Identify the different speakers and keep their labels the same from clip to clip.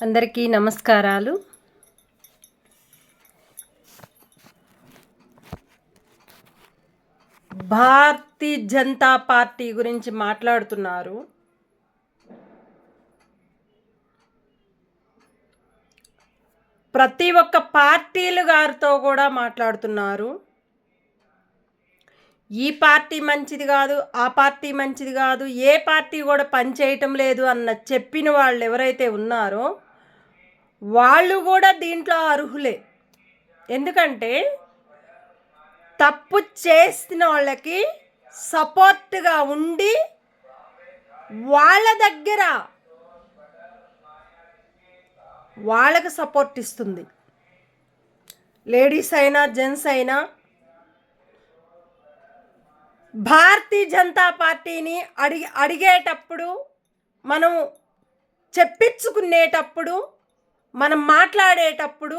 Speaker 1: అందరికీ నమస్కారాలు. భారతీయ జనతా పార్టీ గురించి మాట్లాడుతున్నారు. ప్రతి ఒక్క పార్టీలు గారితో కూడా మాట్లాడుతున్నారు. ఈ పార్టీ మంచిది కాదు, ఆ పార్టీ మంచిది కాదు, ఏ పార్టీ కూడా పనిచేయటం లేదు అన్న చెప్పిన వాళ్ళు ఎవరైతే ఉన్నారో వాళ్ళు కూడా దీంట్లో అర్హులే. ఎందుకంటే తప్పు చేసిన వాళ్ళకి సపోర్ట్గా ఉండి వాళ్ళ దగ్గర వాళ్ళకి సపోర్ట్ ఇస్తుంది. లేడీస్ అయినా జెంట్స్ అయినా భారతీయ జనతా పార్టీని అడిగేటప్పుడు, మనం చెప్పించుకునేటప్పుడు, మనం మాట్లాడేటప్పుడు,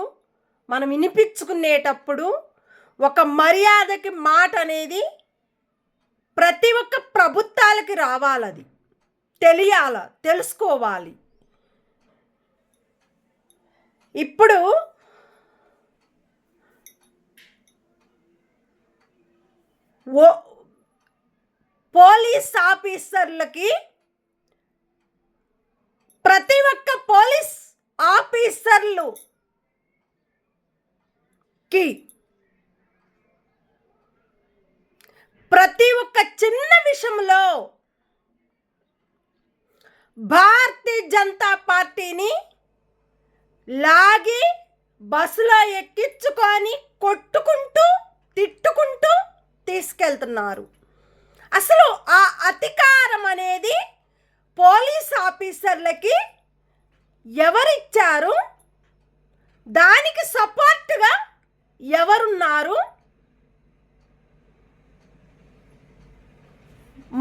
Speaker 1: మనం వినిపించుకునేటప్పుడు ఒక మర్యాదకి మాట అనేది ప్రతి ఒక్క ప్రభుత్వాలకి రావాలది తెలుసుకోవాలి. ఇప్పుడు పోలీస్ ఆఫీసర్లకి ప్రతి ఒక్క పోలీస్ ఆఫీసర్లుకి ప్రతి ఒక్క చిన్న విషయంలో భారతీయ జనతా పార్టీని లాగి బస్సులో ఎక్కించుకొని కొట్టుకుంటూ తిట్టుకుంటూ తీసుకెళ్తున్నారు. అసలు ఆ అధికారం అనేది పోలీస్ ఆఫీసర్లకి ఎవరిచ్చారు? దానికి సపోర్ట్గా ఎవరున్నారు?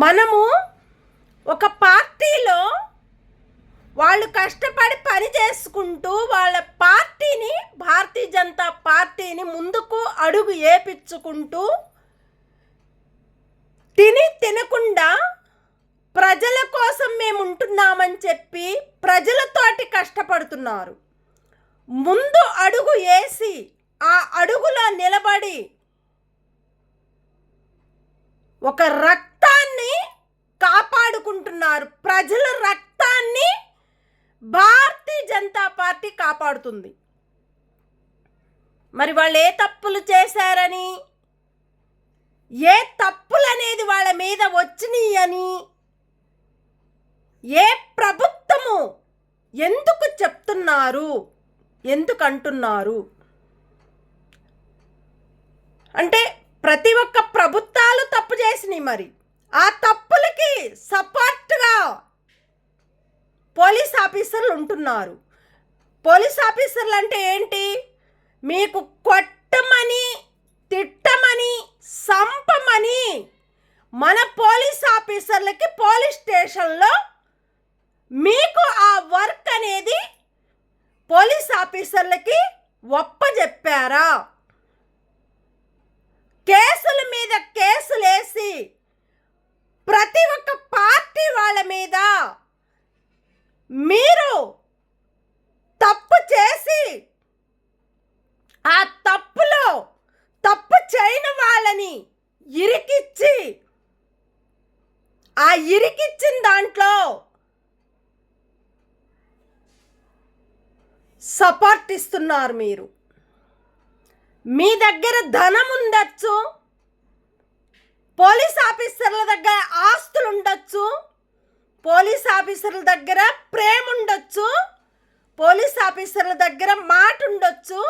Speaker 1: మనము ఒక పార్టీలో వాళ్ళు కష్టపడి పని చేసుకుంటూ వాళ్ళ పార్టీని, భారతీయ జనతా పార్టీని ముందుకు అడుగు ఏపించుకుంటూ తినకుండా ప్రజల కోసం మేము ఉంటున్నామని చెప్పి ప్రజలతోటి కష్టపడుతున్నారు. ముందు అడుగు వేసి ఆ అడుగులో నిలబడి ఒక రక్తాన్ని కాపాడుకుంటున్నారు. ప్రజల రక్తాన్ని భారతీయ జనతా పార్టీ కాపాడుతుంది. మరి వాళ్ళు ఏ తప్పులు చేశారని, ఏ తప్పులు అనేది వాళ్ళ మీద వచ్చినాయని ఏ ప్రభుత్వము ఎందుకు చెప్తున్నారు, ఎందుకు అంటున్నారు అంటే ప్రతి ఒక్క ప్రభుత్వాలు తప్పు చేసినాయి. మరి ఆ తప్పులకి సపోర్ట్గా పోలీస్ ఆఫీసర్లు ఉంటున్నారు. పోలీస్ ఆఫీసర్లు అంటే ఏంటి? మీకు కొట్టమని, తిట్టమని, సంపమని మన పోలీస్ ఆఫీసర్లకి పోలీస్ స్టేషన్లో మీకు ఆ వర్క్ అనేది పోలీస్ ఆఫీసర్లకి ఒప్పజెప్పారా? కేసుల మీద కేసులు వేసి ప్రతి ఒక్క పార్టీ వాళ్ళ మీద మీరు తప్పు చేసి ఆ తప్పులో తప్పు చేయని వాళ్ళని ఇరికిచ్చి ఆ ఇరికిచ్చిన దాంట్లో సపోర్ట్ ఇస్తున్నారు. మీరు మీ దగ్గర ధనం ఉండొచ్చు, పోలీస్ ఆఫీసర్ల దగ్గర ఆస్తులు ఉండొచ్చు, పోలీస్ ఆఫీసర్ల దగ్గర ప్రేమ ఉండొచ్చు, పోలీస్ ఆఫీసర్ల దగ్గర మాట ఉండొచ్చు,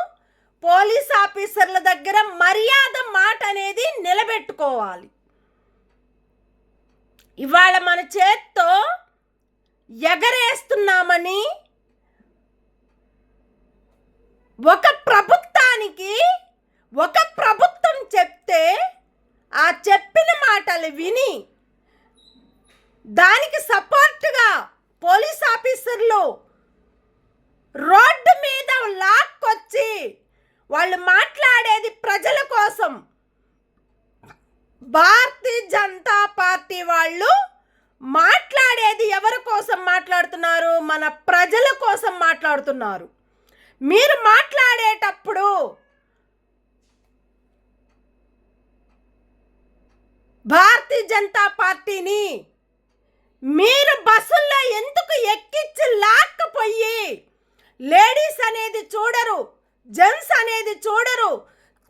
Speaker 1: పోలీస్ ఆఫీసర్ల దగ్గర మర్యాద మాట అనేది నిలబెట్టుకోవాలి. ఇవాళ మన చేత్తో ఎగరేస్తున్నామని ఒక ప్రభుత్వానికి ఒక ప్రభుత్వం చెప్తే ఆ చెప్పిన మాటలు విని దానికి సపోర్ట్గా పోలీస్ ఆఫీసర్లు రోడ్డు మీద లాక్కొచ్చి వాళ్ళు మాట్లాడేది ప్రజల కోసం. భారతీయ జనతా పార్టీ వాళ్ళు మాట్లాడేది ఎవరి కోసం మాట్లాడుతున్నారు? మన ప్రజల కోసం మాట్లాడుతున్నారు. మీరు మాట్లాడేటప్పుడు భారతీయ జనతా పార్టీని మీరు బస్సుల్లో ఎందుకు ఎక్కించి లాక్కపోయి లేడీస్ అనేది చూడరు, జెంట్స్ అనేది చూడరు,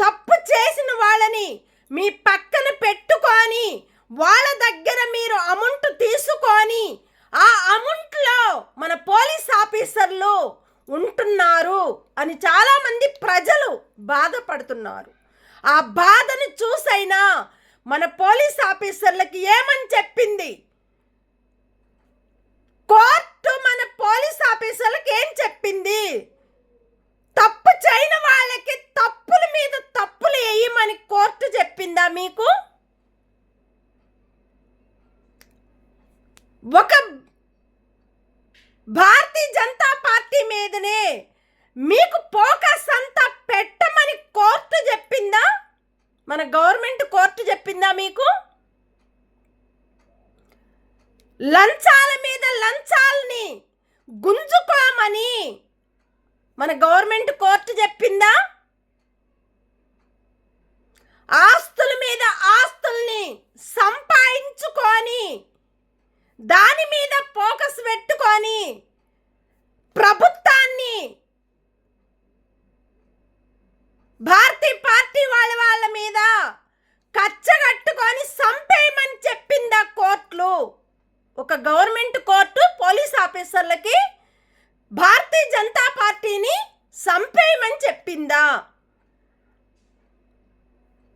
Speaker 1: తప్పు చేసిన వాళ్ళని మీ పక్కన పెట్టుకొని వాళ్ళ దగ్గర మీరు అమౌంట్ తీసుకొని ఆ అమౌంట్లో మన పోలీస్ ఆఫీసర్లు ఉంటున్నారు అని చాలామంది ప్రజలు బాధపడుతున్నారు. ఆ బాధను చూసైనా మన పోలీస్ ఆఫీసర్లకి ఏమని చెప్పింది? కోర్టు మన పోలీస్ ఆఫీసర్లకు ఏం చెప్పింది? తప్పు చేయని వాళ్ళకి తప్పుల మీద తప్పులు వేయమని కోర్టు చెప్పిందా మీకు? ఒక భారతీయ జనతా పార్టీ మీదనే మీకు ఫోకస్ అంతా పెట్టమని కోర్టు చెప్పిందా? మన గవర్నమెంట్ కోర్టు చెప్పిందా మీకు? లంచాల మీద లంచాలని గుంజుకోమని మన గవర్నమెంట్ కోర్టు చెప్పిందా? ఆస్తుల మీద ఆస్తుల్ని సంపాదించుకొని దాని మీద ఫోకస్ పెట్టుకొని ప్రభుత్వాన్ని భారతీయ పార్టీ వాళ్ళ మీద కచ్చగట్టుకొని సంపేయమని చెప్పిందా కోర్టులు? ఒక government court police ఆఫీసర్లకి Bharatiya Janata పార్టీని సంపేయమని చెప్పిందా?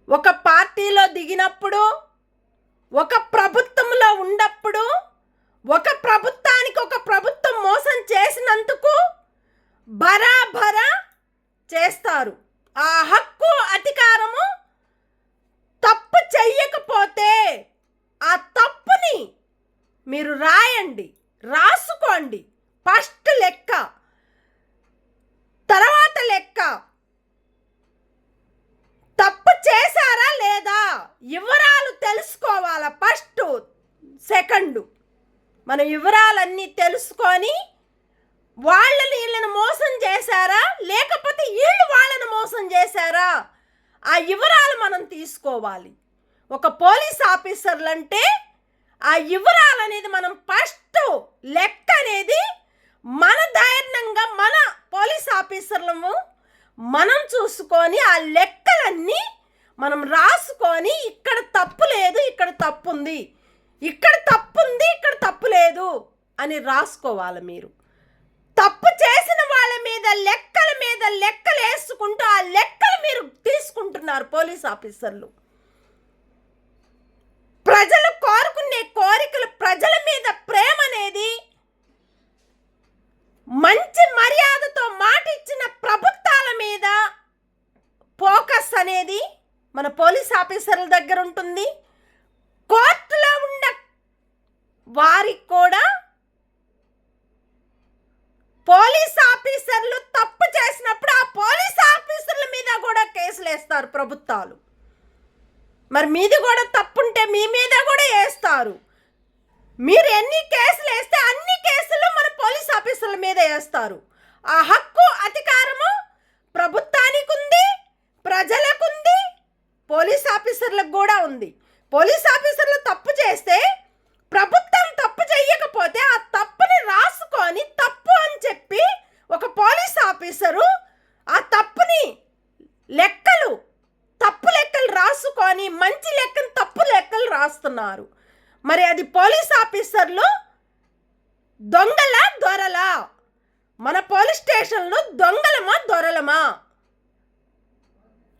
Speaker 1: ఒక పార్టీలో దిగినప్పుడు, ఒక ప్రభుత్వంలో ఉన్నప్పుడు, ఒక ప్రభుత్వానికి ఒక ప్రభుత్వం మోసం చేసినందుకు బరాబరా చేస్తారు. ఆ హక్కు అధికారము తప్పు చెయ్యకపోతే ఆ తప్పుని మీరు రాయండి, రాసుకోండి. ఫస్ట్ లెక్క, తర్వాత లెక్క. తప్పు చేశారా లేదా వివరాలు తెలుసుకోవాలా. ఫస్ట్ సెకండ్ మన వివరాలన్నీ తెలుసుకొని వీళ్ళని మోసం చేశారా లేకపోతే వీళ్ళు వాళ్ళని మోసం చేశారా ఆ వివరాలు మనం తీసుకోవాలి. ఒక పోలీస్ ఆఫీసర్లు అంటే ఆ వివరాలు అనేది మనం ఫస్ట్ లెక్క అనేది మన ధైర్యంగా మన పోలీస్ ఆఫీసర్లము మనం చూసుకొని ఆ లెక్కలన్నీ మనం రాసుకొని ఇక్కడ తప్పు లేదు, ఇక్కడ తప్పు ఉంది, ఇక్కడ తప్పు ఉంది, ఇక్కడ తప్పు లేదు అని రాసుకోవాలి. మీరు తప్పు చేసిన వాళ్ళ మీద లెక్కలు వేసుకుంటూ ఆ లెక్కలు మీరు తీసుకుంటున్నారు పోలీస్ ఆఫీసర్లు. ప్రజలు కోరుకునే కోరికలు, ప్రజల మీద ప్రేమ అనేది, మంచి మర్యాదతో మాట ఇచ్చిన ప్రభుత్వాల మీద ఫోకస్ అనేది మన పోలీస్ ఆఫీసర్ల దగ్గర ఉంటుంది. కోర్టులో ఉన్న వారికి కూడా పోలీస్ ఆఫీసర్లు తప్పు చేసినప్పుడు ఆ పోలీస్ ఆఫీసర్ల మీద కూడా కేసులు వేస్తారు ప్రభుత్వాలు. మరి మీది కూడా తప్పుంటే మీ మీద కూడా వేస్తారు. మీరు ఎన్ని కేసులు వేస్తే అన్ని కేసులు మన పోలీస్ ఆఫీసర్ల మీద వేస్తారు. ఆ హక్కు అధికారము ప్రభుత్వానికి ఉంది, ప్రజలకు ఉంది, పోలీస్ ఆఫీసర్లకు కూడా ఉంది. పోలీస్ ఆఫీసర్లు తప్పు చేస్తే ప్రభుత్వం తప్పు చేయకపోతే ఆ తప్పుని రాసుకొని తప్పు అని చెప్పి ఒక పోలీస్ ఆఫీసరు ఆ తప్పుని తప్పు లెక్కలు రాసుకొని మంచి లెక్కను తప్పు లెక్కలు రాస్తున్నారు. మరి అది పోలీస్ ఆఫీసర్లు దొంగల దొరలా? మన పోలీస్ స్టేషన్లో దొంగలమా దొరలమా?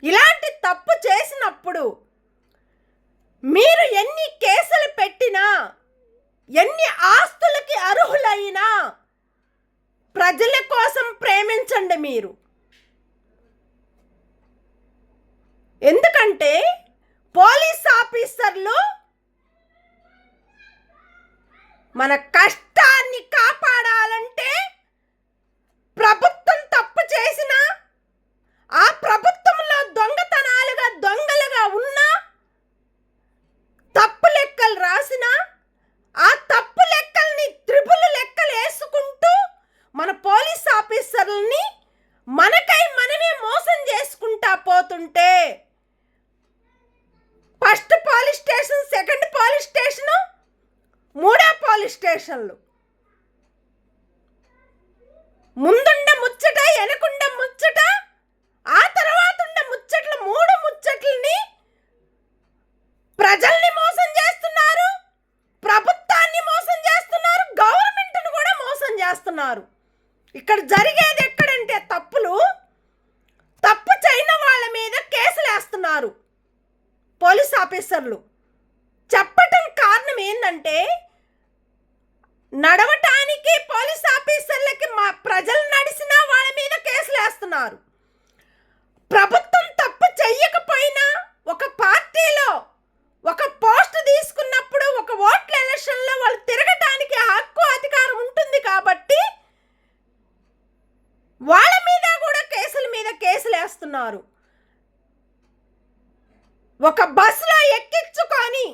Speaker 1: ఇలాంటి తప్పు చేసినప్పుడు మీరు ఎన్ని కేసులు పెట్టినా, ఎన్ని ఆస్తులకి అర్హులైనా ప్రజల కోసం ప్రేమించండి మీరు. ఎందుకంటే పోలీస్ ఆఫీసర్లు మన కష్టాన్ని కాపాడాలంటే ప్రభుత్వం తప్పు చేసినా, ఆ ప్రభుత్వంలో దొంగలుగా ఉన్నా, తప్పు లెక్కలు రాసినా, ఆ ఆఫీసర్లని మనకై మనమే మోసం చేసుకుంటా పోతుంటే first police station, second police station, మూడో పోలీస్ స్టేషన్లు, ముందుండ ముచ్చట, వెనకుండ ముచ్చట, ఆ తర్వాత ఉండ ముచ్చట్లు, మూడు ముచ్చట్లని ప్రజల్ని మోసం చేస్తున్నారు, ప్రభుత్వాన్ని మోసం చేస్తున్నారు, గవర్నమెంట్ను కూడా మోసం చేస్తున్నారు. ఇక్కడ జరిగేది ఎక్కడంటే తప్పు చేయని వాళ్ళ మీద కేసులు వేస్తున్నారు పోలీస్ ఆఫీసర్లు. చెప్పటం కారణం ఏంటంటే నడవటానికి పోలీస్ ఆఫీసర్లకి ప్రజలు నడిచినా వాళ్ళ మీద కేసులు వేస్తున్నారు. ప్రభుత్వం తప్పు చెయ్యకపోయినా ఒక పార్టీలో ఒక పోస్ట్ తీసుకున్నప్పుడు ఒక ఓట్ల ఎలక్షన్లో వాళ్ళు తిరగటానికి హక్కు అధికారం ఉంటుంది కాబట్టి వాళ్ళ మీద కూడా కేసులు వేస్తున్నారు. ఒక బస్సులో ఎక్కించుకొని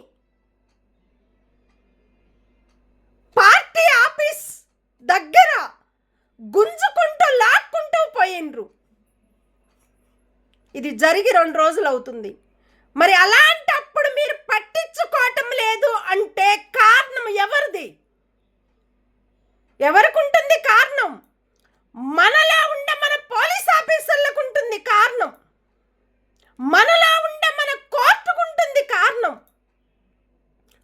Speaker 1: పార్టీ ఆఫీస్ దగ్గర గుంజుకుంటూ లాక్కుంటూ పోయిండ్రు. ఇది జరిగి 2 రోజులు అవుతుంది. మరి అలాంటప్పుడు మీరు పట్టించుకోవటం లేదు అంటే కారణం ఎవరిది? ఎవరికి ఉంటుంది కారణం? మనలో ఉండే మన పోలీస్ ఆఫీసర్లకు ఉంటుంది కారణం, మనలో ఉండే మన కోర్టుకు ఉంటుంది కారణం,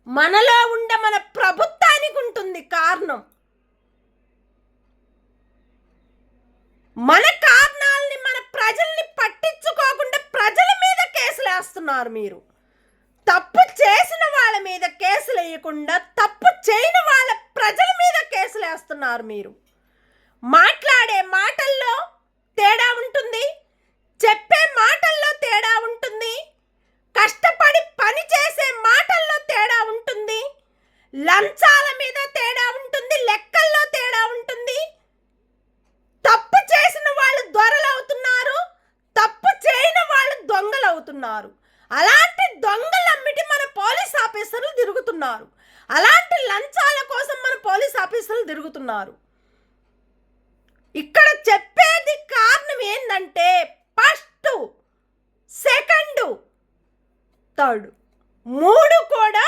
Speaker 1: మనలో ఉండే మన ప్రభుత్వానికి ఉంటుంది కారణం. మన కారణాలని, మన ప్రజల్ని పట్టించుకోకుండా ప్రజల మీద కేసులు వేస్తున్నారు మీరు. తప్పు చేసిన వాళ్ళ మీద కేసులు వేయకుండా తప్పు చేయని వాళ్ళ ప్రజల మీద కేసులు వేస్తున్నారు మీరు. మాట్లాడే మాటల్లో తేడా ఉంటుంది, చెప్పే మాటల్లో తేడా ఉంటుంది, కష్టపడి పని చేసే మాటల్లో తేడా ఉంటుంది, లంచాల మీద తేడా ఉంటుంది, లెక్కల్లో తేడా ఉంటుంది. తప్పు చేసిన వాళ్ళు దొరలు అవుతున్నారు, తప్పు చేయని వాళ్ళు దొంగలు అవుతున్నారు. అలాంటి దొంగలమ్మిటి మన పోలీస్ ఆఫీసర్లు తిరుగుతున్నారు, అలాంటి లంచాల కోసం మన పోలీస్ ఆఫీసర్లు తిరుగుతున్నారు. ఇక్కడ చెప్పేది కారణం ఏంటంటే ఫస్ట్, సెకండ్, థర్డ్, 3 కూడా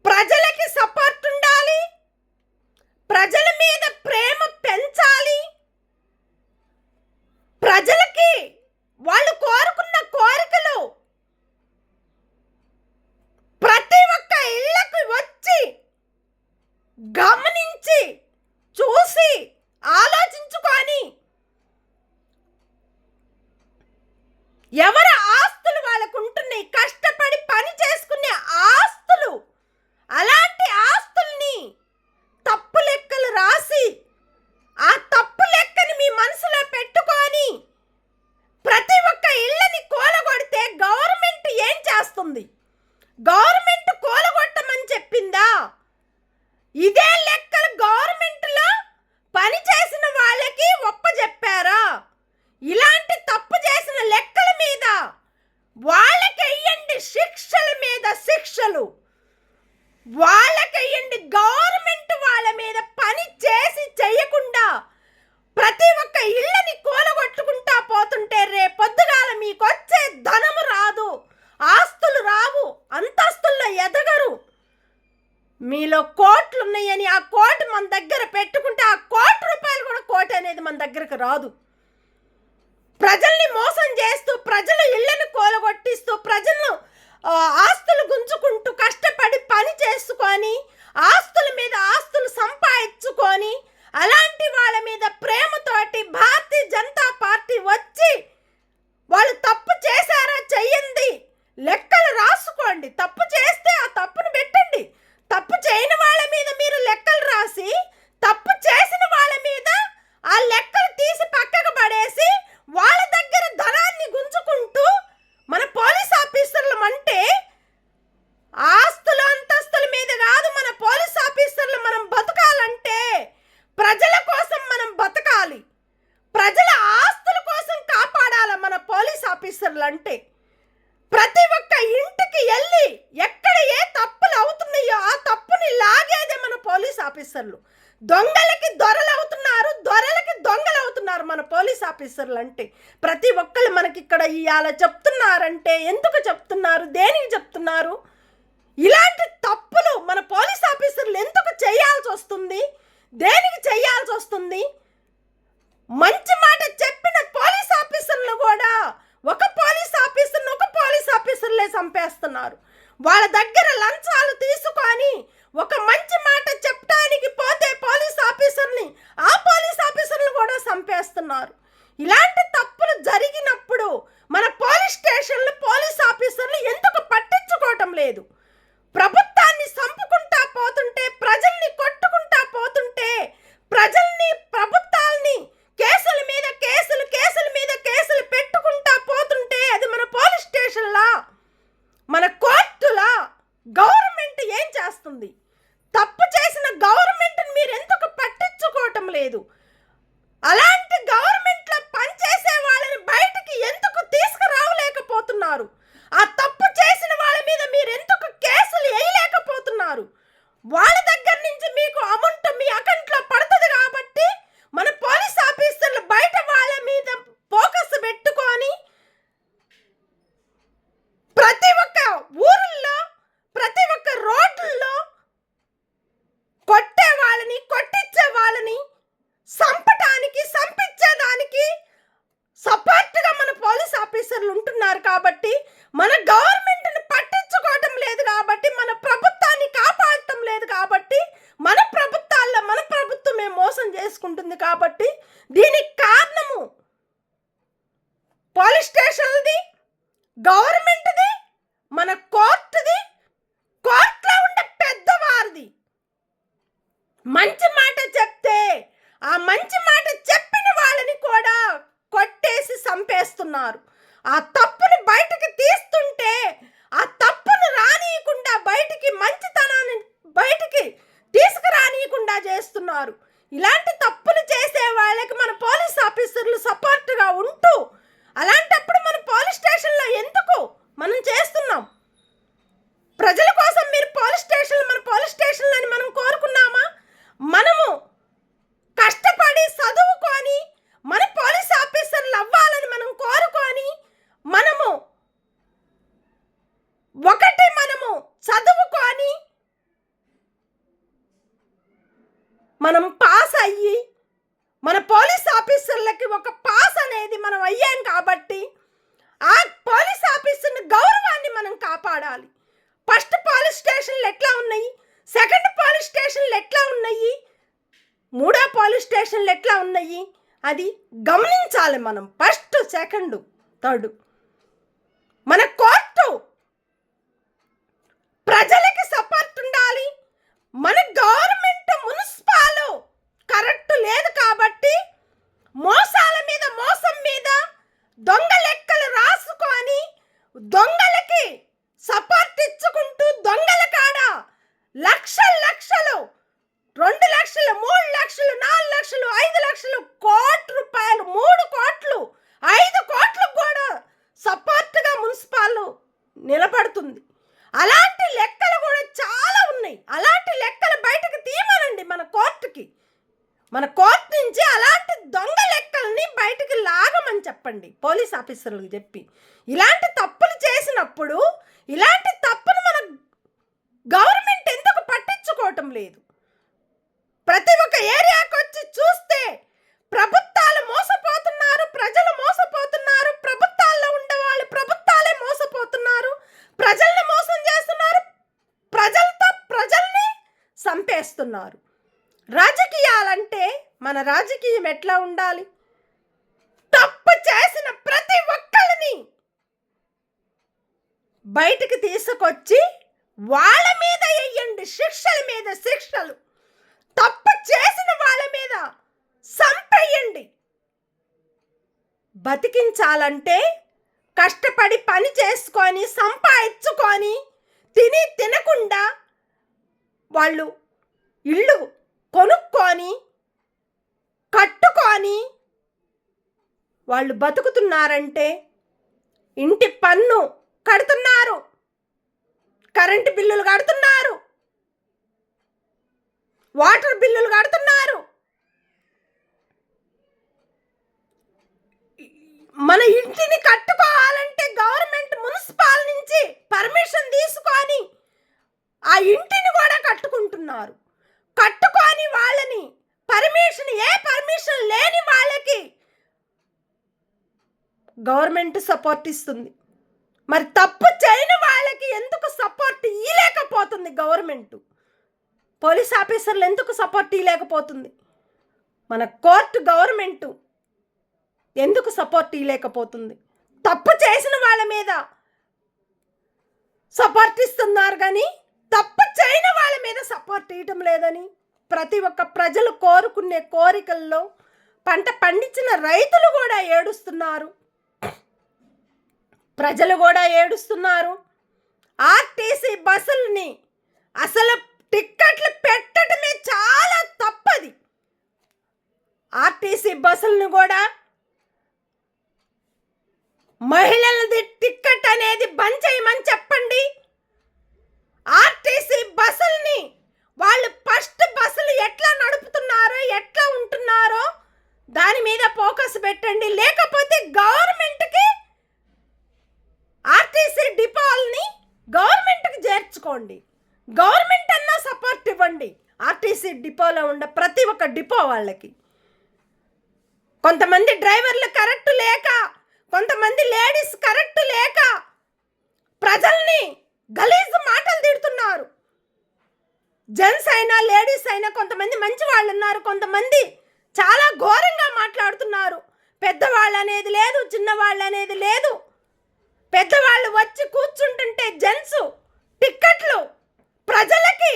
Speaker 1: ప్రజలకి సపోర్ట్ ఉండాలి, ప్రజల మీద ప్రేమ పెంచాలి, ప్రజలకి వాళ్ళు కోరుకున్న కోరికలు ప్రతి ఒక్క ఇళ్ళకి వచ్చి గమనించి చూసి ఆలోచించుకొని ఎవరి ఆస్తులు వాళ్ళకు ఉంటున్నాయి, కష్టపడి పని చేసుకునే ఆస్తులు, అలాంటి ఆస్తుల్ని తప్పు లెక్కలు రాసి ఆ తప్పు లెక్కని మీ మనసులో పెట్టుకొని ప్రతి ఒక్క ఇళ్ళని కూలగొడితే గవర్నమెంట్ ఏం చేస్తుంది? గవర్నమెంట్ కూలగొట్టమని చెప్పిందా? ఇదే లెక్కలు గవర్నమెంట్లో పని చేసిన వాళ్ళకి ఒప్పజెప్పారా? ఇలాంటి తప్పు చేసిన లెక్కల మీద వాళ్ళకి వెయ్యండి, శిక్షల మీద శిక్షలు వాళ్ళకి వెయ్యండి. గవర్నమెంట్ వాళ్ళ మీద పని చేసి చెయ్యకుండా ప్రతి ఒక్క ఇళ్ళని కూలగొట్టుకుంటా పోతుంటే రేపొద్దుగాల మీకు వచ్చే ధనము రాదు, ఆస్తులు రావు, అంతస్తుల్లో ఎదగరు. మీలో కోట్లు ఉన్నాయని ఆ కోటి మన దగ్గర పెట్టుకుంటే ఆ ₹1 కూడా కోటి అనేది మన దగ్గరకు రాదు. ప్రజల్ని మోసం చేస్తూ, ప్రజల ఇళ్లను కూలగొట్టిస్తూ, ప్రజలను ఆస్తులు గుంజుకుంటూ కష్టపడి పని చేసుకొని ఆస్తుల మీద ఆస్తులు సంపాదించుకొని అలాంటి వాళ్ళ మీద ప్రేమతోటి భారతీయ జనతా పార్టీ వచ్చి వాళ్ళు తప్పు చేశారా చెయ్యండి, లెక్కలు రాసుకోండి, తప్పు చేస్తే ఆ తప్పును పెట్టండి. తప్పు చేయని వాళ్ళ మీద మీరు లెక్కలు రాసి తప్పు చేసిన వాళ్ళ మీద ఆ లెక్కలు తీసి పక్కకు పడేసి వాళ్ళ దగ్గర ధనాన్ని గుంజుకుంటూ మన పోలీస్ ఆఫీసర్లు అంటే ఆస్తులు అంతస్తుల మీద కాదు. మన పోలీస్ ఆఫీసర్లు మనం బతకాలంటే ప్రజల కోసం మనం బతకాలి, ప్రజల ఆస్తుల కోసం కాపాడాలి మన పోలీస్ ఆఫీసర్లు అంటే. ప్రతి ఒక్క ఇంటికి వెళ్ళి ఎక్కడ ఏ తప్పులు అవుతున్నాయో ఆ తప్పుని లాగేదే మన పోలీస్ ఆఫీసర్లు. దొంగలకి దొరలు అవుతున్నారు, దొరలకి మన పోలీస్ ఆఫీసర్లు అంటే. ప్రతి ఒక్కళ్ళు మనకి ఇక్కడ ఇవాళ చెప్తున్నారంటే ఎందుకు చెప్తున్నారు, దేనికి చెప్తున్నారు? ఇలాంటి తప్పులు మన పోలీస్ ఆఫీసర్లు ఎందుకు చేయాల్సి వస్తుంది, దేనికి చేయాల్సి వస్తుంది? మంచి మాట చెప్పిన పోలీస్ ఆఫీసర్లు కూడా ఒక పోలీస్ ఆఫీసర్లే చంపేస్తున్నారు. వాళ్ళ దగ్గర లంచాలు తీసుకొని ఒక మంచి మాట చెప్పడానికి పోతే ఆ పోలీస్ ఆఫీసర్లు కూడా చంపేస్తున్నారు. ఇలాంటి తప్పులు జరిగినప్పుడు మన పోలీస్ స్టేషన్లు పోలీస్ ఆఫీసర్లు ఎందుకు పట్టించుకోవటం లేదు? ప్రభుత్వాన్ని చంపుకుంటా పోతుంటే, ప్రజల్ని కొట్టుకుంటా పోతుంటే, ప్రభుత్వాల్ని కేసుల మీద కేసులు పెట్టుకుంటా పోతుంటే అది మన పోలీస్ స్టేషన్లా, మన కోర్టులా? గవర్నమెంట్ ఏం చేస్తుంది? తప్పు చేసిన గవర్నమెంట్ని మీరు ఎందుకు పట్టించుకోవటం లేదు? అలాంటి గవర్నమెంట్లో పనిచేసే వాళ్ళని బయటికి ఎందుకు తీసుకురావలేకపోతున్నారు? ఆ తప్పు చేసిన వాళ్ళ మీద మీరు ఎందుకు కేసులు వేయలేకపోతున్నారు? వాళ్ళ దగ్గర నుంచి మీకు అమౌంట్ మీ అకౌంట్లో పడుతుంది కాబట్టి మన పోలీస్ ఆఫీసర్లు బయట వాళ్ళ మీద ఫోకస్ పెట్టుకొని ప్రతి ఒక్క ఊరిలో, ప్రతి ఒక్క రోడ్లలో కొట్టే వాళ్ళని, కొట్టించే వాళ్ళని సంపించేదానికి సపోర్ట్గా మన పోలీస్ ఆఫీసర్లు ఉంటున్నారు కాబట్టి, మన గవర్నమెంట్ని పట్టించుకోవటం లేదు కాబట్టి, మన ప్రభుత్వాన్ని కాపాడటం లేదు కాబట్టి, మన ప్రభుత్వమే మోసం చేసుకుంటుంది కాబట్టి, దీనికి కారణము పోలీస్ స్టేషన్ది, గవర్నమెంట్ది, మన కోర్టుది, కోర్టులో ఉండే పెద్దవారిది. మంచి మాట చెప్తే ఆ మంచి మాట చెప్పిన వాళ్ళని కూడా కొట్టేసి చంపేస్తున్నారు. ఆ తప్పుని బయటికి తీస్తుంటే ఆ తప్పును రానియకుండా, బయటికి మంచితనాన్ని బయటికి తీసుకురానియకుండా చేస్తున్నారు. ఇలాంటి తప్పులు చేసే వాళ్ళకి మన పోలీస్ ఆఫీసర్లు సపోర్ట్గా ఉంటూ, అలాంటప్పుడు మన పోలీస్ స్టేషన్లో ఎందుకు మనం చేస్తున్నాం? ప్రజల కోసం మీరు మన పోలీస్ స్టేషన్లు అని మనం కోరుకున్నామా? మనము కష్టపడి చదువుకొని మన పోలీస్ ఆఫీసర్లు అవ్వాలని మనం కోరుకొని, మనము చదువుకొని మనం పాస్ అయ్యి మన పోలీస్ ఆఫీసర్లకి ఒక పాస్ అనేది మనం అయ్యాం కాబట్టి ఆ పోలీస్ ఆఫీసర్ని గౌరవాన్ని మనం కాపాడాలి. ఫస్ట్ పోలీస్ స్టేషన్లు ఎట్లా ఉన్నాయి, సెకండ్ పోలీస్ స్టేషన్లు ఎట్లా ఉన్నాయి, మూడో పోలీస్ స్టేషన్లు ఎట్లా ఉన్నాయి, అది గమనించాలి మనం. First, second, third. మన కోర్టు ప్రజలకి సపోర్ట్ ఉండాలి. మన గవర్నమెంట్, మున్సిపాలు కరెక్ట్ లేదు కాబట్టి మోసాల మీద మోసం మీద దొంగ లెక్కలు రాసుకొని దొంగలకి సపోర్ట్ ఇచ్చుకుంటూ దొంగల కాడ లక్షలు 2 లక్షలు, 3 లక్షలు, 4 లక్షలు, 5 లక్షలు, కోటి రూపాయలు, 3 కోట్లు, 5 కోట్లు కూడా సపోర్ట్గా మున్సిపాలు నిలబడుతుంది. అలాంటి లెక్కలు కూడా చాలా ఉన్నాయి. అలాంటి లెక్కలు బయటకు తీయమనండి మన కోర్టు నుంచి అలాంటి దొంగ లెక్కల్ని బయటకు లాగమని చెప్పండి పోలీస్ ఆఫీసర్లకు చెప్పి. ఇలాంటి తప్పులు చేసినప్పుడు ఇలాంటి తప్పును మన గవర్నమెంట్ ఎందుకు పట్టించుకోవటం లేదు? ప్రతి ఒక్క ఏరియాకి వచ్చి చూస్తే ప్రభుత్వాలు మోసపోతున్నారు, ప్రజలు మోసపోతున్నారు, ప్రభుత్వాల్లో ఉండేవాళ్ళు ప్రభుత్వాలే మోసపోతున్నారు, ప్రజల్ని మోసం చేస్తున్నారు, ప్రజల్ని చంపేస్తున్నారు. రాజకీయాలంటే మన రాజకీయం ఎట్లా ఉండాలి? తప్పు చేసిన ప్రతి ఒక్కళ్ళని బయటికి తీసుకొచ్చి వాళ్ళ మీద వేయండి, శిక్షల మీద శిక్షలు. తప్పు చేసిన వాళ్ళ మీద చంపేయండి. బతికించాలంటే కష్టపడి పని చేసుకొని సంపాదించుకొని తినకుండా వాళ్ళు ఇల్లు కొనుక్కొని కట్టుకొని వాళ్ళు బతుకుతున్నారంటే ఇంటి పన్ను కడుతున్నారు, కరెంటు బిల్లులు కడుతున్నారు, వాటర్ బిల్లులు కడుతున్నారు. మన ఇంటిని కట్టుకోవాలంటే గవర్నమెంట్ మున్సిపాల్ నుంచి పర్మిషన్ తీసుకొని ఆ ఇంటిని కూడా కట్టుకుంటున్నారు. కట్టుకొని వాళ్ళని పర్మిషన్ లేని వాళ్ళకి గవర్నమెంట్ సపోర్ట్ ఇస్తుంది. మరి తప్పు చేయని వాళ్ళకి ఎందుకు సపోర్ట్ ఇవ్వలేకపోతుంది గవర్నమెంట్? పోలీస్ ఆఫీసర్లు ఎందుకు సపోర్ట్ ఇవ్వలేకపోతుంది? మన కోర్టు గవర్నమెంట్ ఎందుకు సపోర్ట్ ఇవ్వలేకపోతుంది? తప్పు చేసిన వాళ్ళ మీద సపోర్ట్ ఇస్తున్నారు కానీ తప్పు చేయని వాళ్ళ మీద సపోర్ట్ ఇవ్వటం లేదని ప్రతి ఒక్క ప్రజలు కోరుకునే కోరికల్లో పంట పండించిన రైతులు కూడా ఏడుస్తున్నారు, ప్రజలు కూడా ఏడుస్తున్నారు. ఆర్టీసీ బస్సుల్ని అసలు టిక్కెట్లు పెట్టడమే చాలా తప్పది. ఆర్టీసీ బస్సులను కూడా మహిళలది టిక్కెట్ అనేది బంద్ చేయమని చెప్పండి. ఆర్టీసీ బస్సుల్ని వాళ్ళు ఫస్ట్ బస్సులు ఎట్లా నడుపుతున్నారో ఎట్లా ఉంటున్నారో దాని మీద ఫోకస్ పెట్టండి. లేకపోతే గవర్నమెంట్కి ఆర్టీసీ డిపోల్ని గవర్నమెంట్కి చేర్చుకోండి. గవర్నమెంట్ అన్నా సపోర్ట్ ఇవ్వండి. ఆర్టీసీ డిపోలో ఉండే ప్రతి ఒక్క డిపో వాళ్ళకి కొంతమంది డ్రైవర్లు కరెక్ట్ లేక, కొంతమంది లేడీస్ కరెక్ట్ లేక ప్రజల్ని గలీజు మాటలు తిడుతున్నారు. జెంట్స్ అయినా లేడీస్ అయినా కొంతమంది మంచి వాళ్ళు ఉన్నారు, కొంతమంది చాలా ఘోరంగా మాట్లాడుతున్నారు. పెద్దవాళ్ళు అనేది లేదు, చిన్నవాళ్ళు అనేది లేదు. పెద్దవాళ్ళు వచ్చి కూర్చుంటుంటే జెంట్స్ టిక్కెట్లు ప్రజలకి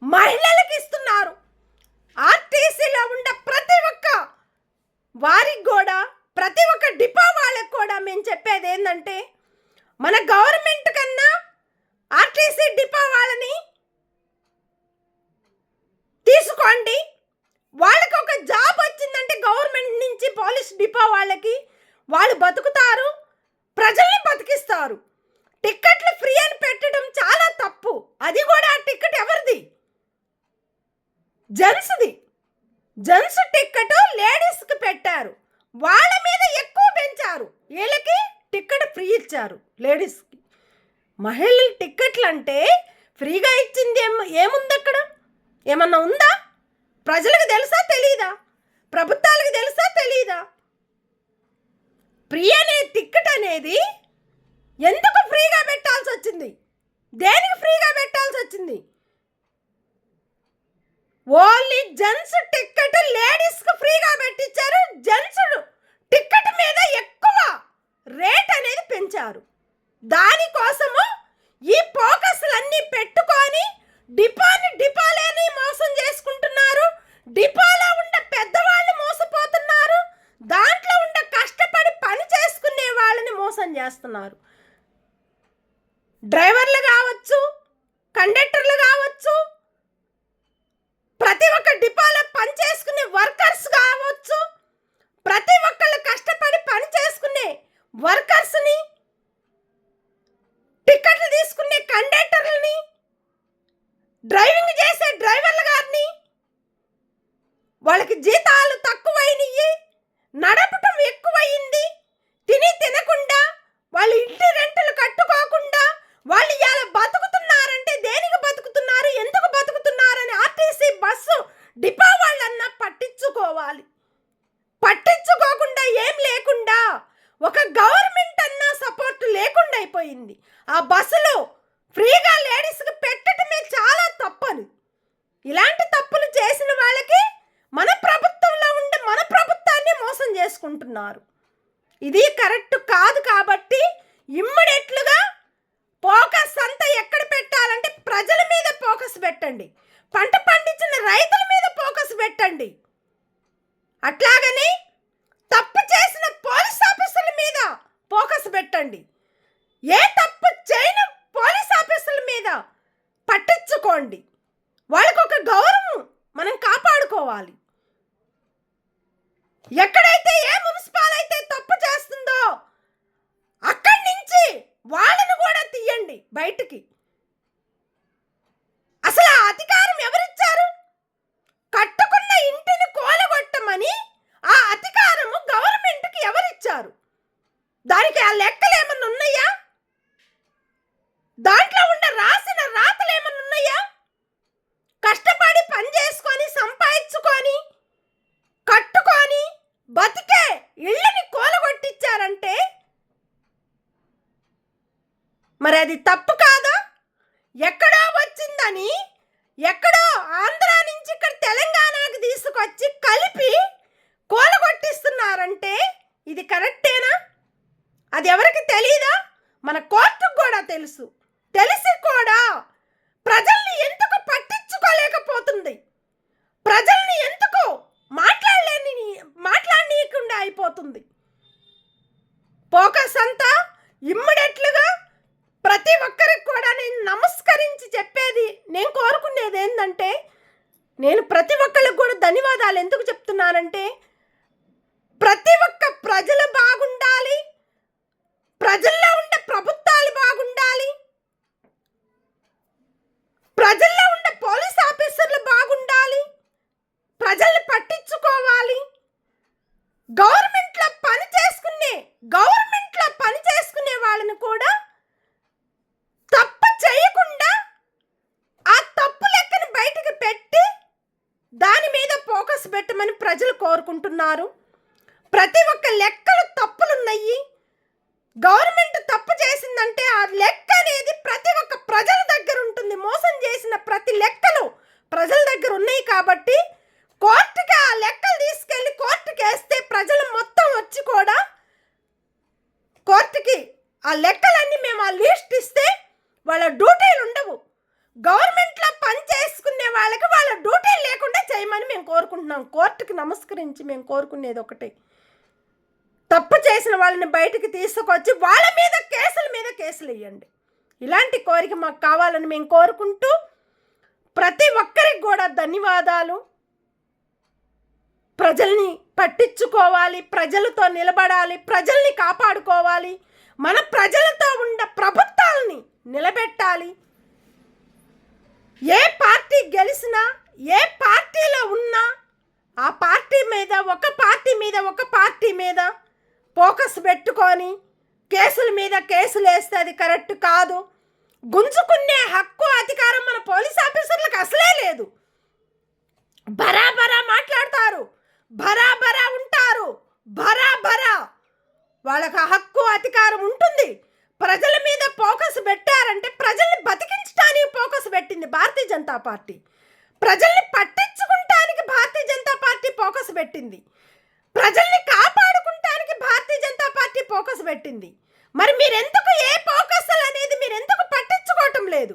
Speaker 1: మహిళలకి ఇస్తున్నారు. ఆర్టీసీలో ఉండే ప్రతి ఒక్క వారికి కూడా ప్రతి ఒక్క డిపో వాళ్ళకి కూడా మేము చెప్పేది ఏంటంటే మన గవర్నమెంట్ కన్నా ఆర్టీసీ డిపో వాళ్ళని తీసుకోండి. వాళ్ళకి ఒక జాబ్ వచ్చిందంటే గవర్నమెంట్ నుంచి పోలీస్ డిపో వాళ్ళకి వాళ్ళు బతుకుతారు, ప్రజల్ని బతికిస్తారు. టిక్కెట్లు ఫ్రీ అని పెట్టడం చాలా తప్పు. అది కూడా ఆ టిక్కెట్ ఎవరిది? జెంట్స్ది. జెంట్స్ టిక్కెట్ లేడీస్కి పెట్టారు, వాళ్ళ మీద ఎక్కువ పెంచారు. వీళ్ళకి టిక్కెట్ ఫ్రీ ఇచ్చారు లేడీస్కి. మహిళల టిక్కెట్లు అంటే ఫ్రీగా ఇచ్చింది ఏముంది అక్కడ? ఏమన్నా ఉందా? ప్రజలకు తెలుసా తెలీదా? ప్రభుత్వాలకు తెలుసా తెలీదా? ఫ్రీ అనే టిక్కెట్ అనేది ఎందుకు ఫ్రీగా పెట్టాల్సి వచ్చింది? దేనికి ఫ్రీగా పెట్టాల్సి వచ్చింది? ఓన్లీ జెంట్స్ టిక్కెట్ లేడీస్కి ఫ్రీగా పెట్టించారు. జెంట్స్ టిక్కెట్ మీద ఎక్కువ రేట్ అనేది పెంచారు. దానికోసము ఈ ఫోకస్లన్నీ పెట్టుకొని డిపోలేని మోసం చేసుకుంటున్నారు. డిపోలో ఉండే పెద్దవాళ్ళు మోసపోతున్నారు. దాంట్లో ఉండే కష్టపడి పని చేసుకునే వాళ్ళని మోసం చేస్తున్నారు. డ్రైవర్లు కావచ్చు, కండక్టర్లు కావచ్చు, ప్రతి ఒక్క డిపోలో పని చేసుకునే వర్కర్స్ కావచ్చు, ప్రతి ఒక్కళ్ళు కష్టపడి పని చేసుకునే వర్కర్స్ని, టికెట్లు తీసుకునే కండక్టర్లని, డ్రైవింగ్ చేసే డ్రైవర్ల గారిని వాళ్ళకి జీతాలు తక్కువైనవి, నడపటం ఎక్కువయింది. తినకుండా వాళ్ళు ఇంటి రెంట్లు కట్టుకోకుండా వాళ్ళు ఇలా బతుకుతున్నారంటే దేనికి బతుకుతున్నారు, ఎందుకు బతుకుతున్నారని ఆర్టీసీ బస్సు డిపో వాళ్ళన్నా పట్టించుకోవాలి. పట్టించుకోకుండా ఏం లేకుండా ఒక గవర్నమెంట్ అన్నా సపోర్ట్ లేకుండా అయిపోయింది. ఆ బస్సులో ఫ్రీగా లేడీస్కి పెట్టడమే చాలా తప్పని. ఇలాంటి తప్పులు చేసిన వాళ్ళకి మన ప్రభుత్వంలో ఉండే మన ప్రభుత్వాన్ని మోసం చేసుకుంటున్నారు. ఇది కరెక్ట్ కాదు. కాబట్టి ఇమ్మీడియట్లుగా ఫోకస్ అంతా ఎక్కడ పెట్టాలంటే ప్రజల మీద ఫోకస్ పెట్టండి, పంట పండించిన రైతుల మీద ఫోకస్ పెట్టండి. అట్లాగని తప్పు చేసిన పోలీస్ ఆఫీసర్ల మీద ఫోకస్ పెట్టండి. ఏ తప్పు చేయని పోలీస్ ఆఫీసర్ల మీద పట్టించుకోండి. వాళ్ళకు ఒక గౌరవం మనం కాపాడుకోవాలి. ఎక్కడైతే ఏ మున్సిపాల్ అయితే తప్పు చేస్తుందో అక్కడి నుంచి వాళ్ళను కూడా తీయండి బయటికి. అసలు ఆ అధికారం ఎవరిచ్చారు? కట్టుకున్న ఇంటిని కూలగొట్టమని ఆ అధికారము గవర్నమెంట్కి ఎవరిచ్చారు? అది తప్పు కాదా? ఎక్కడో వచ్చిందని ఎక్కడో ఆంధ్ర నుంచి ఇక్కడ తెలంగాణకు తీసుకొచ్చి కలిపి కూలగొట్టిస్తున్నారంటే ఇది కరెక్టేనా? అది ఎవరికి తెలీదా? మన కోర్టుకు కూడా తెలుసు. తెలిసి కూడా ప్రజల్ని ఎందుకు పట్టించుకోలేకపోతుంది? ప్రజల్ని ఎందుకు మాట్లాడనీయకుండా అయిపోతుంది? ఫోకస్ అంతా ఇమ్మీడియట్లుగా ప్రతి ఒక్కరికి కూడా నేను నమస్కరించి చెప్పేది, నేను కోరుకునేది ఏంటంటే, నేను ప్రతి ఒక్కరికి కూడా ధన్యవాదాలు ఎందుకు చెప్తున్నానంటే, ప్రతి ఒక్క ప్రజలు బాగుండాలి, ప్రజల్లో ఉండే ప్రభుత్వాలు బాగుండాలి, ప్రజల్లో ఉండే పోలీస్ ఆఫీసర్లు బాగుండాలి, ప్రజల్ని పట్టించుకోవాలి. గవర్నమెంట్లో పని చేసుకునే వాళ్ళని కూడా తప్పు చేయకుండా ఆ తప్పు లెక్కను బయటకు పెట్టి దాని మీద ఫోకస్ పెట్టమని ప్రజలు కోరుకుంటున్నారు. ప్రతి ఒక్క లెక్కలు తప్పులున్నాయి. గవర్నమెంట్ తప్పు చేసిందంటే ఆ లెక్క అనేది ప్రతి ఒక్క ప్రజల దగ్గర ఉంటుంది. మోసం చేసిన ప్రతి లెక్కలు ప్రజల దగ్గర ఉన్నాయి కాబట్టి కోర్టుకి ఆ లెక్కలు తీసుకెళ్ళి కోర్టుకి వేస్తే ప్రజలు మొత్తం వచ్చి కూడా కోర్టుకి ఆ లెక్కలన్నీ మేము ఆ లిస్ట్ ఇస్తే వాళ్ళ డ్యూటీలు ఉండవు. గవర్నమెంట్లో పని చేసుకునే వాళ్ళకి వాళ్ళ డ్యూటీలు లేకుండా చేయమని మేము కోరుకుంటున్నాం. కోర్టుకి నమస్కరించి మేము కోరుకునేది ఒకటే, తప్పు చేసిన వాళ్ళని బయటికి తీసుకొచ్చి వాళ్ళ మీద కేసులు వేయండి. ఇలాంటి కోరిక మాకు కావాలని మేము కోరుకుంటూ ప్రతి ఒక్కరికి కూడా ధన్యవాదాలు. ప్రజల్ని పట్టించుకోవాలి, ప్రజలతో నిలబడాలి, ప్రజల్ని కాపాడుకోవాలి, మన ప్రజలతో ఉన్న ప్రభుత్వాలని నిలబెట్టాలి. ఏ పార్టీ గెలిచినా, ఏ పార్టీలో ఉన్నా ఆ పార్టీ మీద ఒక పార్టీ మీద ఫోకస్ పెట్టుకొని కేసుల మీద కేసులు వేస్తే అది కరెక్ట్ కాదు. గుంజుకునే హక్కు అధికారం మన పోలీస్ ఆఫీసర్లకు అసలే లేదు. బరాబరా మాట్లాడతారు, బరాబరా ఉంటారు, బరాబరా వాళ్ళకి హక్కు అధికారం ఉంటుంది. ప్రజల మీద ఫోకస్ పెట్టారంటే ప్రజల్ని బతికించడానికి ఫోకస్ పెట్టింది భారతీయ జనతా పార్టీ. ప్రజల్ని పట్టించుకుంటానికి భారతీయ జనతా పార్టీ ఫోకస్ పెట్టింది. ప్రజల్ని కాపాడుకుంటానికి భారతీయ జనతా పార్టీ ఫోకస్ పెట్టింది. మరి మీరెందుకు ఏ ఫోకస్ అనేది మీరెందుకు పట్టించుకోవటం లేదు?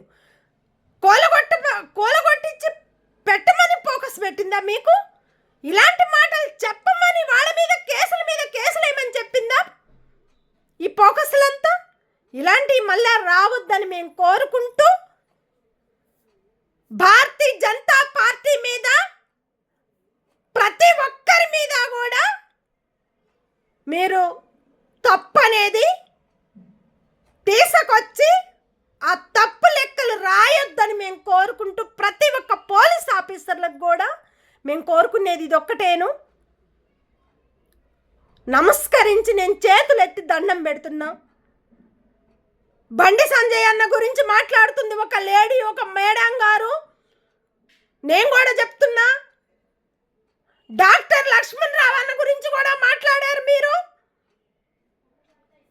Speaker 1: కూలగొట్టించి పెట్టమని ఫోకస్ పెట్టిందా మీకు? ఇలాంటి మాటలు చెప్పమని వాళ్ళ మీద కేసులు ఏమని చెప్పిందా? ఈ ఫోకస్లంతా ఇలాంటివి మళ్ళా రావద్దని మేము కోరుకుంటూ భారతీయ జనతా పార్టీ మీద ప్రతి ఒక్కరి మీద కూడా మీరు తప్పనేది తీసుకొచ్చి ఆ తప్పు లెక్కలు రాయొద్దని మేము కోరుకుంటూ ప్రతి ఒక్క పోలీస్ ఆఫీసర్లకు కూడా మేము కోరుకునేది ఇది ఒక్కటేను. నమస్కరించి నేను చేతులు ఎత్తి దండం పెడుతున్నా. బండి సంజయ్ అన్న గురించి మాట్లాడుతుంది ఒక లేడీ, ఒక మేడం గారు. నేను కూడా చెప్తున్నా, డాక్టర్ లక్ష్మణ్ రావు అన్న గురించి కూడా మాట్లాడారు.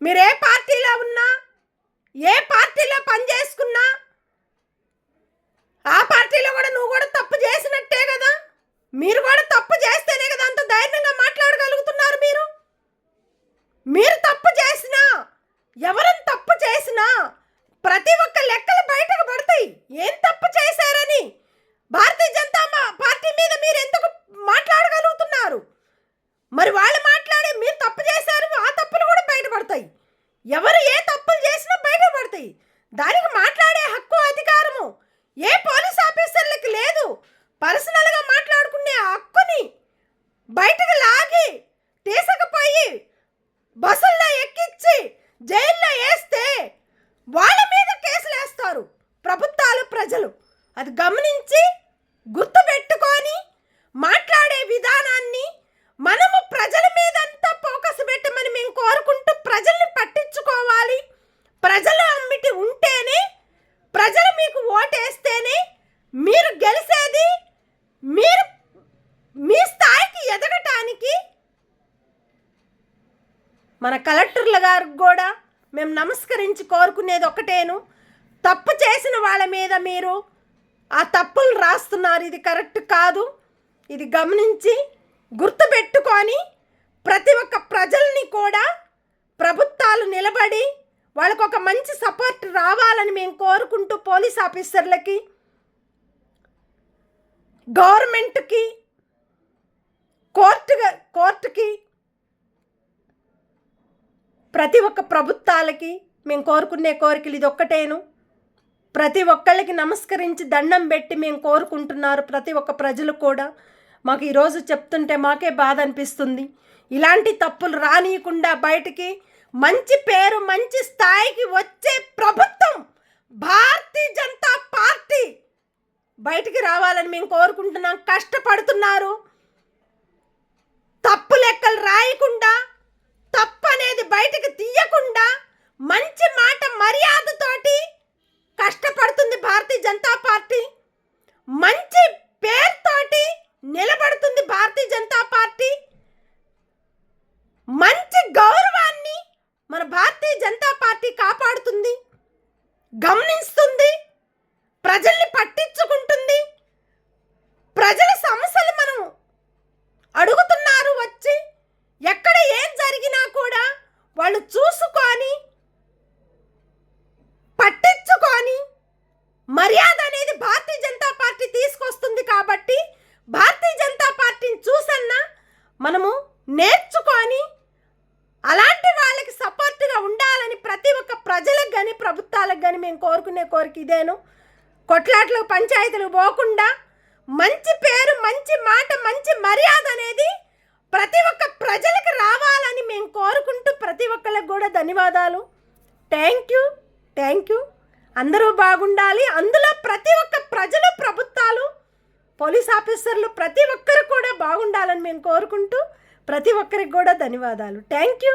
Speaker 1: మీరు ఏ పార్టీలో ఉన్నా, ఏ పార్టీలో పని చేసుకున్నా ఆ పార్టీలో కూడా నువ్వు కూడా తప్పు చేసినట్టే కదా. మీరు కూడా తప్పు చేస్తేనే కదా అంత ధైర్యంగా మాట్లాడగలుగుతున్నారు. మీరు తప్పు చేసినా, ఎవరైనా తప్పు చేసినా ప్రతి ఒక్క లెక్కలు బయటకు పడతాయి. ఏం తప్పు చేశారని భారతీయ జనతా పార్టీ మీద మీరు ఎందుకు మాట్లాడగలుగుతున్నారు? మరి వాళ్ళు మాట్లాడే మీరు తప్పు చేశారు, ఆ తప్పులు కూడా బయటపడతాయి. ఎవరు ఏ తప్పులు చేసినా బయటపడతాయి. దానికి మాట్లాడే హక్కు అధికారము ఏ పోలీస్ ఆఫీసర్లకు లేదు. పర్సనల్గా మాట్లాడుకునే హక్కుని బయటకు లాగి తీసుకుపోయి బస్సుల్లో ఎక్కించి జైల్లో వేస్తే వాళ్ళ మీద కేసులు వేస్తారు ప్రభుత్వాలు, ప్రజలు. అది గమనించి గుర్తుపెట్టుకొని మాట్లాడే విధానాన్ని మనము ప్రజల మీద అంతా ఫోకస్ పెట్టమని మేము కోరుకుంటూ ప్రజల్ని పట్టించుకోవాలి. ప్రజలు అమ్మిటి ఉంటేనే, ప్రజలు మీకు ఓటేస్తేనే మీరు గెలిచేది. మీరు మీ స్థాయికి ఎదగటానికి మన కలెక్టర్ల గారికి కూడా మేము నమస్కరించి కోరుకునేది ఒకటేను, తప్పు చేసిన వాళ్ళ మీద మీరు ఆ తప్పులు రాస్తున్నారు, ఇది కరెక్ట్ కాదు. ఇది గమనించి గుర్తుపెట్టుకొని ప్రతి ఒక్క ప్రజల్ని కూడా ప్రభుత్వాలు నిలబడి వాళ్ళకు ఒక మంచి సపోర్ట్ రావాలని మేము కోరుకుంటూ పోలీస్ ఆఫీసర్లకి, గవర్నమెంట్కి, కోర్టుకి, ప్రతి ఒక్క ప్రభుత్వాలకి మేము కోరుకునే కోరికలు ఇది ఒక్కటేను. ప్రతి ఒక్కళ్ళకి నమస్కరించి దండం పెట్టి మేము కోరుకుంటున్నారు ప్రతి ఒక్క ప్రజలు కూడా. మాకు ఈరోజు చెప్తుంటే మాకే బాధ అనిపిస్తుంది. ఇలాంటి తప్పులు రానియకుండా బయటికి మంచి పేరు మంచి స్థాయికి వచ్చే ప్రభుత్వం భారతీయ జనతా పార్టీ బయటికి రావాలని మేము కోరుకుంటున్నాం. కష్టపడుతున్నారు, తప్పు లెక్కలు రాయకుండా, తప్పు అనేది బయటికి తీయకుండా మంచి మాట మర్యాదతోటి కష్టపడుతుంది భారతీయ జనతా పార్టీ. మంచి పేరుతోటి నిలబడుతుంది భారతీయ జనతా పార్టీ. మంచి గౌరవాన్ని మన భారతీయ జనతా పార్టీ కాపాడుతుంది, గమనిస్తుంది, ప్రజల్ని పట్టించుకుంటుంది. ప్రజల సమస్యలు మనం అడుగుతున్నారు వచ్చి, ఎక్కడ ఏం జరిగినా కూడా వాళ్ళు చూసుకొని పట్టించుకొని మర్యాద అనేది భారతీయ జనతా పార్టీ తీసుకొస్తుంది. కాబట్టి భారతీయ జనతా పార్టీని చూసన్నా మనము నేర్చుకొని అలాంటి వాళ్ళకి సపోర్ట్గా ఉండాలని ప్రతి ఒక్క ప్రజలకు కానీ ప్రభుత్వాలకు కానీ మేము కోరుకునే కోరిక ఇదేను. కొట్లాట్లకు పంచాయతీలకు పోకుండా మంచి పేరు మంచి మాట మంచి మర్యాద అనేది ప్రతి ఒక్క ప్రజలకు రావాలని మేము కోరుకుంటూ ప్రతి ఒక్కరికి కూడా ధన్యవాదాలు. Thank you. అందరూ బాగుండాలి. అందులో ప్రతి ఒక్క ప్రజలు, ప్రభుత్వాలు, పోలీస్ ఆఫీసర్లు ప్రతి ఒక్కరు కూడా బాగుండాలని మేము కోరుకుంటూ ప్రతి ఒక్కరికి కూడా ధన్యవాదాలు. Thank you.